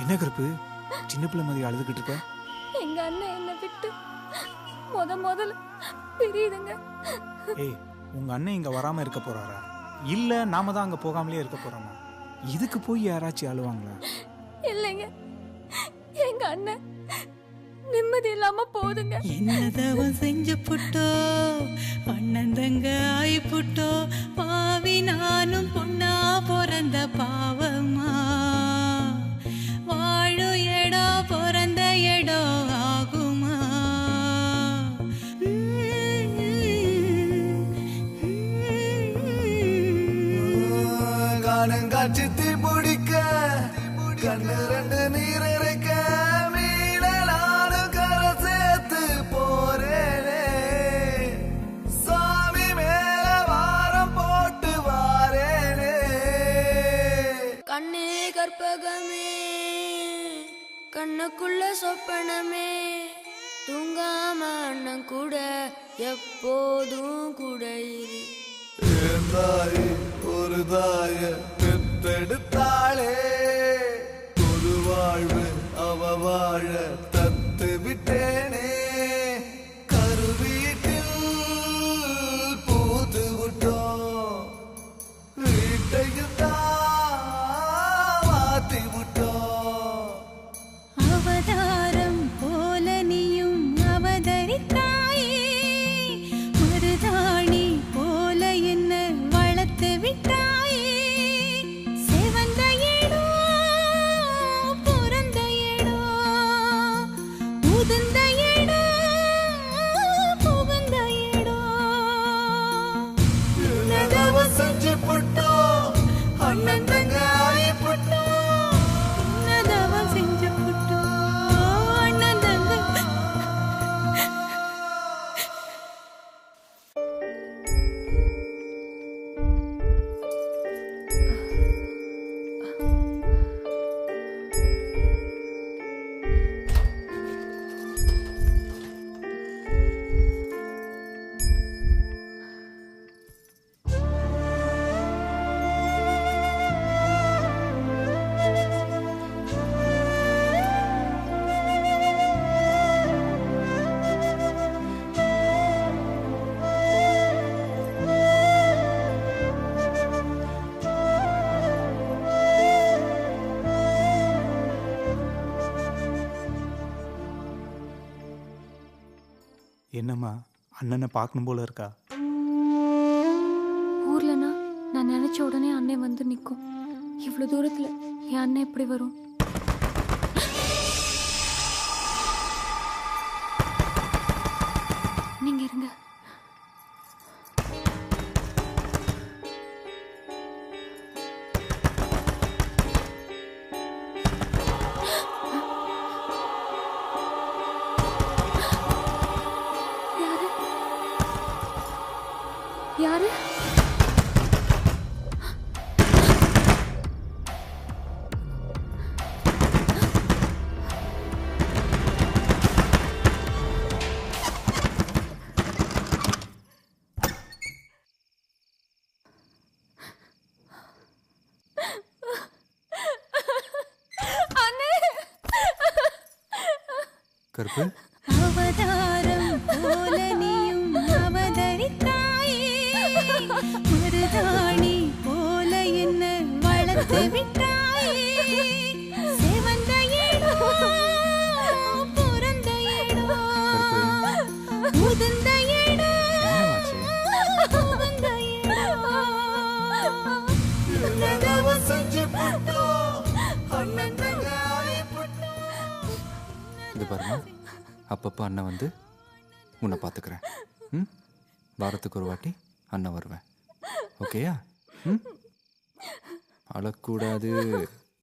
என்ன கருப்பு சின்ன பிள்ளை மாதிரி அழுதுகிட்டு இருக்க? எங்க அண்ணன் என்னை விட்டு முதல்ல பிரியுதுங்க. ஏய், உங்க அண்ணன் இங்க வராம இருக்க போறாரா இல்ல நாம தான் அங்க போகாமலே இருக்க போறோமா? இதுக்கு போய் யாராச்சும் அழுவாங்களா? இல்லைங்க, எங்க அண்ணன் நிம்மதி இல்லாம போதுங்க. என்னதவன் செஞ்சு புட்டோ அண்ணன் தங்க ஆயி புட்டோ பாவி நானும் பொண்ணா பிறந்த பாவமா வாழு இடம் பிறந்த இடம் ஆகுமா காணங்காட்சி தீ பிடிக்க கண்ணு ரெண்டு நீர் இறைக்க மீனலாடு கரை சேர்த்து போறேனே சாமி மேல வாரம் போட்டு வாரேனே கண்ணே கற்பகமே கண்ணுக்குள்ள சொப்பனமே தூங்காம அண்ணன் கூட எப்போதும் கூட இரு. தாய் ஒரு தாய பெத்தெடுத்தாளே ஒரு வாழ்வு அவ வாழ தத்து விட்டேனே கருவீட்டில் பூத்து விட்டோம் வீட்டையும் தான் மாத்தி விட்டோம் அவதாரம் போல நீயும் அவதரித்தாயே மருதாணி போல என்ன வளர்த்து விட்டாயே செவந்த இடம் பிறந்த இடம் உதிர்ந்த இடம் புகுந்த இடம் என்னதவ செஞ்சு புட்டோம் அண்ணன் தங்க ஆயி புட்டோம் என்னதவன் செஞ்சு புட்டோ அண்ணன் தங்க என்னம்மா அண்ணனை பார்க்கணும் போல இருக்கா? ஊர்லனா நான் நினைச்ச உடனே அண்ணன் வந்து நிற்கும். இவ்வளவு தூரத்துல என் அண்ணன் எப்படி வரும்? நீங்க இருங்க. யாரு? கருப்பு அவதாரம் போல நீயும் அவதரித்தாயே மருதாணி போல என்ன வளர்த்து விட்டாயே செவந்த இடம் பிறந்த இடம் உதிர்ந்த இடம் புகுந்த இடம் என்னதவ செஞ்சு புட்டோம் அண்ணன் தங்க ஆயி புட்டோம் இது பாருங்க, அப்பப்போ அண்ணன் வந்து உன்னை பார்த்துக்கிறேன். ம், வாரத்துக்கு ஒரு வாட்டி அண்ணன் வருவேன். ஓகேயா? ம், அழக்கூடாது.